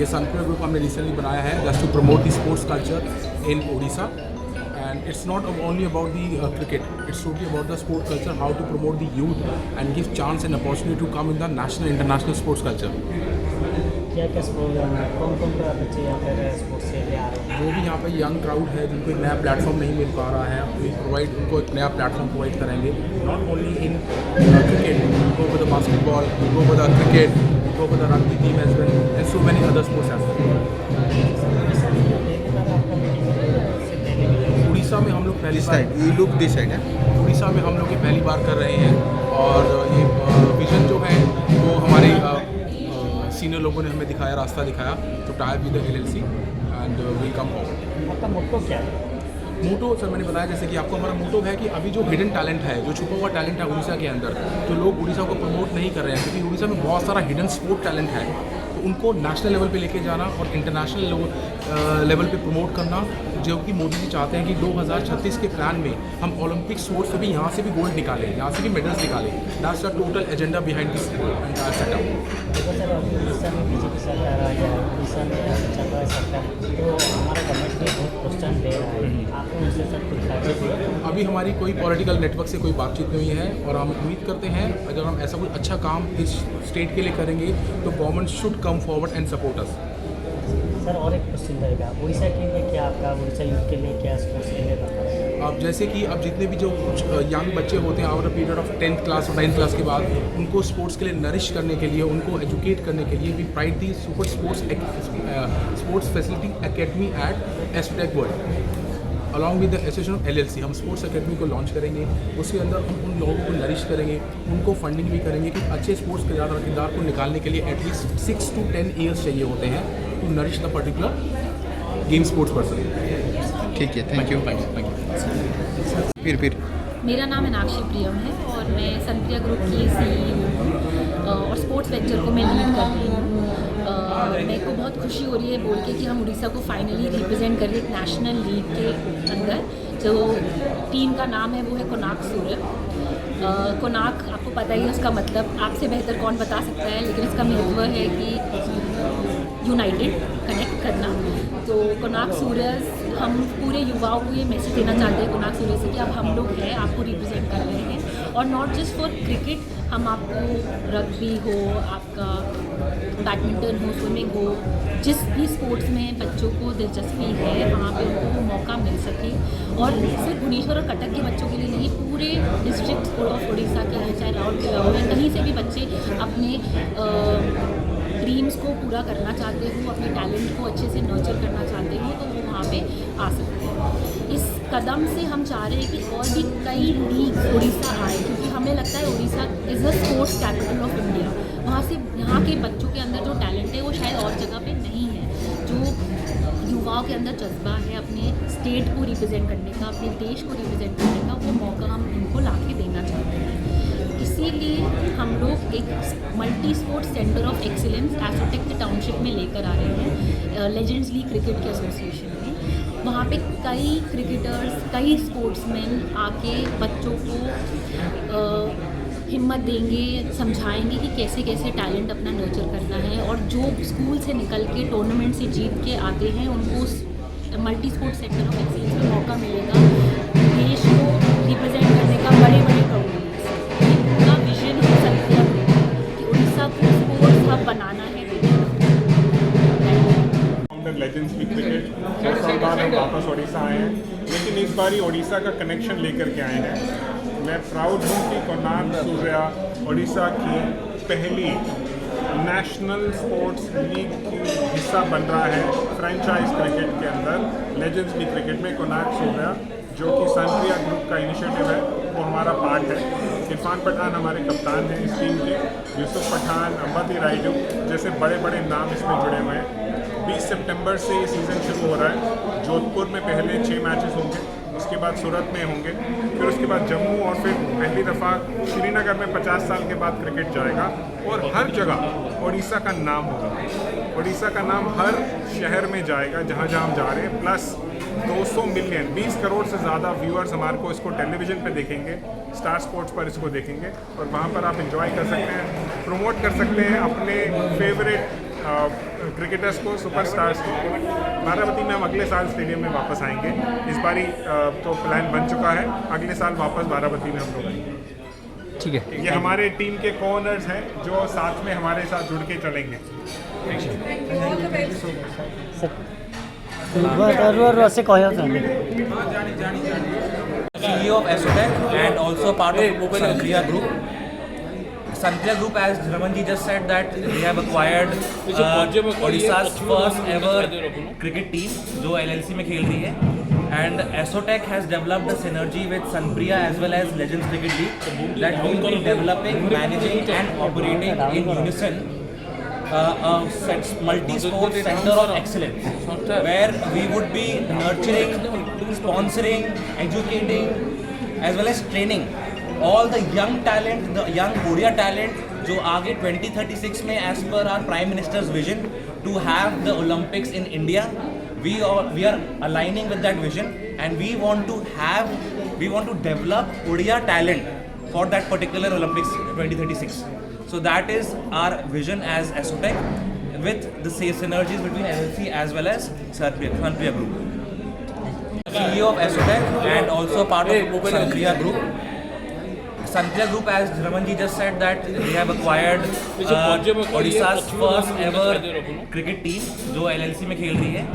सनप्रिया group हमने recently बनाया है just to promote the sports culture in Orissa. And it's not only about the cricket, it's totally about the sport culture, how to promote the youth and give chance and opportunity to come in the national international sports culture. क्या क्या कौन कौन का बच्चे यहाँ पर sports से ले आ रहे हैं? जो भी यहाँ पर यंग क्राउड है जिनको एक नया प्लेटफॉर्म नहीं मिल पा रहा है, we provide उनको एक नया प्लेटफॉर्म प्रोवाइड करेंगे। Not only in cricket, we go for the basketball, we go for the cricket, we go for the rugby team as well, and so many other sports as well. Orissa में हम लोग पहली बार उड़ीसा में हम लोग ये पहली बार कर रहे हैं और ये विजन जो है वो हमारे सीनियर लोगों ने हमें दिखाया, रास्ता दिखाया तो type with LLC and will come forward. आपका मोटो क्या है? मोटो सर मैंने बताया जैसे कि आपको हमारा मोटो है कि अभी जो हिडन टैलेंट है, जो छुपा हुआ टैलेंट है उड़ीसा के अंदर, जो लोग उड़ीसा को प्रमोट नहीं कर रहे हैं, क्योंकि उड़ीसा में बहुत सारा हिडन स्पोर्ट टैलेंट है, तो उनको नेशनल लेवल पे लेके जाना और इंटरनेशनल लेवल पे प्रमोट करना, जो कि मोदी जी चाहते हैं कि 2036 के प्लान में हम ओलंपिक स्पोर्ट्स से भी यहाँ से भी गोल्ड निकालें, यहाँ से भी मेडल्स निकालें। That's the total agenda behind this entire setup. देखो सर, अभी उड़ीसा में बीजेपी सरकार आ गया है, उड़ीसा में चल रहा है सरकार, तो हमारा गवर्नमेंट भी बहुत क्वेश्चन दे रहा है, आपको उनसे सब कुछ खाया? अभी हमारी कोई पॉलिटिकल नेटवर्क से कोई बातचीत नहीं है और हम उम्मीद करते हैं अगर हम ऐसा कुछ अच्छा काम इस स्टेट के लिए करेंगे तो government should come forward and support us. Sir और एक क्वेश्चन रहेगा, उड़ीसा के लिए क्या आपका, उड़ीसा यूथ के लिए क्या स्पोर्ट्स के लिए बताओ? अब जैसे कि अब जितने भी जो कुछ यंग बच्चे होते हैं after period of 10th class और 9th क्लास के बाद, उनको स्पोर्ट्स के लिए नरिश करने के लिए, उनको एजुकेट करने के लिए we pride the super sports facility academy at Estech world along with the association of LLC। हम स्पोर्ट्स एकेडमी को लॉन्च करेंगे, उसके अंदर हम उन लोगों को नरिश करेंगे, उनको फंडिंग भी करेंगे कि अच्छे स्पोर्ट्स किरदार को निकालने के लिए एटलीस्ट 6 to 10 ईयर्स चाहिए होते हैं to nourish the particular game sports person. ठीक है, थैंक यू। फिर मेरा नाम मीनाक्षी प्रियम है और मैं सनप्रिया ग्रुप की CEO और स्पोर्ट्स वेंचर को मैं लीड कर रही हूँ। मेरे को बहुत खुशी हो रही है बोल के कि हम उड़ीसा को फाइनली रिप्रेजेंट कर रहे हैं नेशनल लीग के अंदर। जो टीम का नाम है वो है कोणार्क सूर्य। कोणार्क आपको पता ही है उसका मतलब, आपसे बेहतर कौन बता सकता है, लेकिन इसका महत्व है कि यूनाइटेड, कनेक्ट करना। तो कोणार्क सूर्य, हम पूरे युवाओं को ये मैसेज देना चाहते हैं कोणार्क सूर्य से कि अब हम लोग हैं, आपको रिप्रेजेंट कर रहे हैं। और नॉट जस्ट फॉर क्रिकेट, हम आपको रग्बी हो, आपका बैडमिंटन हो, स्विमिंग हो, जिस भी स्पोर्ट्स में बच्चों को दिलचस्पी है वहाँ पे उनको वो मौका मिल सके। और सिर्फ भुवनेश्वर और कटक के बच्चों के लिए नहीं, पूरे डिस्ट्रिक्ट ऑफ उड़ीसा के हैं, चाहे राउरकेला हो, कहीं से भी बच्चे अपने ड्रीम्स को पूरा करना चाहते हो, अपने टैलेंट को अच्छे से नर्चर करना चाहते हो, तो वो वहाँ पे आ सकते हैं। इस कदम से हम चाह रहे हैं कि और भी कई लीग उड़ीसा आए, क्योंकि हमें लगता है Orissa is a sports capital of India. वहाँ से यहाँ के बच्चों के अंदर जो टैलेंट है वो शायद और जगह पे नहीं है। जो युवाओं के अंदर जज्बा है अपने स्टेट को रिप्रेजेंट करने का, अपने देश को रिप्रेजेंट करने का, वो मौका हम इनको ला के देना चाहते हैं। इसीलिए हम लोग एक multi sports centre of excellence Assotech township में लेकर आ रहे हैं, लेजेंड्स लीग क्रिकेट के एसोसिएशन में। वहाँ पे कई क्रिकेटर्स, कई स्पोर्ट्समैन आके बच्चों को हिम्मत देंगे, समझाएंगे कि कैसे कैसे टैलेंट अपना नर्चर करना है। और जो स्कूल से निकल के टूर्नामेंट से जीत के आते हैं उनको multi sports centre of excellence में मौका मिलेगा देश को रिप्रेजेंट करने का। बड़े बड़े टूर्नामेंट्स का विजन हो सकता है कि उड़ीसा को स्पोर्ट्स हब बनाना है। लेजेंड्स लीग क्रिकेट 6 साल बाद हम वापस उड़ीसा आए हैं, लेकिन इस बार उड़ीसा का कनेक्शन लेकर के आए हैं। मैं प्राउड हूँ कि कोणार्क सूर्या उड़ीसा की पहली नेशनल स्पोर्ट्स लीग की हिस्सा बन रहा है। फ्रेंचाइज क्रिकेट के अंदर लेजेंड्स लीग क्रिकेट में कोणार्क सूर्या, जो कि सनप्रिया ग्रुप का इनिशिएटिव है, वो हमारा पार्ट है। इरफान पठान हमारे कप्तान हैं इस टीम के, यूसुफ पठान, अंबती रायडू जैसे बड़े बड़े नाम इसमें जुड़े हुए हैं। 20 सितंबर से ये सीज़न शुरू हो रहा है। जोधपुर में पहले 6 मैचेस होंगे, उसके बाद सूरत में होंगे, फिर उसके बाद जम्मू और फिर पहली दफ़ा श्रीनगर में 50 साल के बाद क्रिकेट जाएगा। और हर जगह उड़ीसा का नाम होगा, उड़ीसा का नाम हर शहर में जाएगा जहाँ जहाँ हम जा रहे हैं। प्लस 200 मिलियन 20 करोड़ से ज़्यादा व्यूअर्स हमारे को इसको टेलीविज़न पे देखेंगे, स्टार स्पोर्ट्स पर इसको देखेंगे और वहाँ पर आप एंजॉय कर सकते हैं, प्रमोट कर सकते हैं अपने फेवरेट क्रिकेटर्स को, सुपरस्टार्स को। बाराबती में हम अगले साल स्टेडियम में वापस आएंगे। इस बारी तो प्लान बन चुका है, अगले साल वापस बाराबती में हम लोग आएंगे। ठीक है। ये हमारे टीम के को-ओनर्स हैं जो साथ में हमारे साथ जुड़ के चलेंगे। से कहना CEO of Esotec and also part of Sanpriya Group. Sanpriya Group, as Ramanji just said, that they have acquired Odisha's first ever cricket team जो LLC में खेल रही है, and Esotec has developed a synergy with Sanpriya as well as Legends Cricket League that will be developing, managing and operating in unison a multi-sport center of excellence where we would be nurturing, sponsoring, educating as well as training all the young talent, the young Odia talent जो आगे 2036 में as per our Prime Minister's vision to have the Olympics in India. We are aligning with that vision and we want to develop Odia talent for that particular Olympics 2036. So that is our vision as Esotec with the synergies between LLC as well as Sanpriya Group. CEO of Esotec and also part of Sanpriya Group. Sanpriya Group, as Ramanji just said, that they have acquired Odisha's first ever cricket team जो LLC में खेल रही है,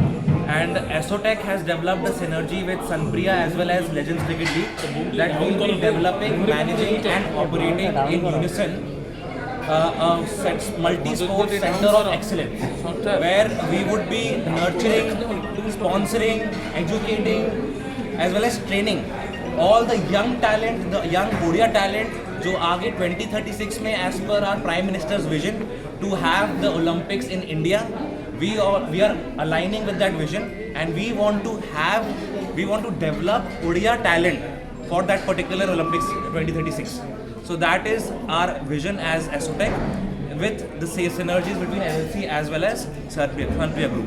and Esotec has developed a synergy with Sanpriya as well as Legends Cricket League that will be developing, managing and operating in unison a multi-sport center of excellence where we would be nurturing, sponsoring, educating as well as training all the young talent, the young Odia talent जो आगे 2036 में as per our Prime Minister's vision to have the Olympics in India. We are aligning with that vision and we want to develop Odia talent for that particular Olympics 2036. So that is our vision as Esotec with the synergies between LLC as well as Sanpriya Group.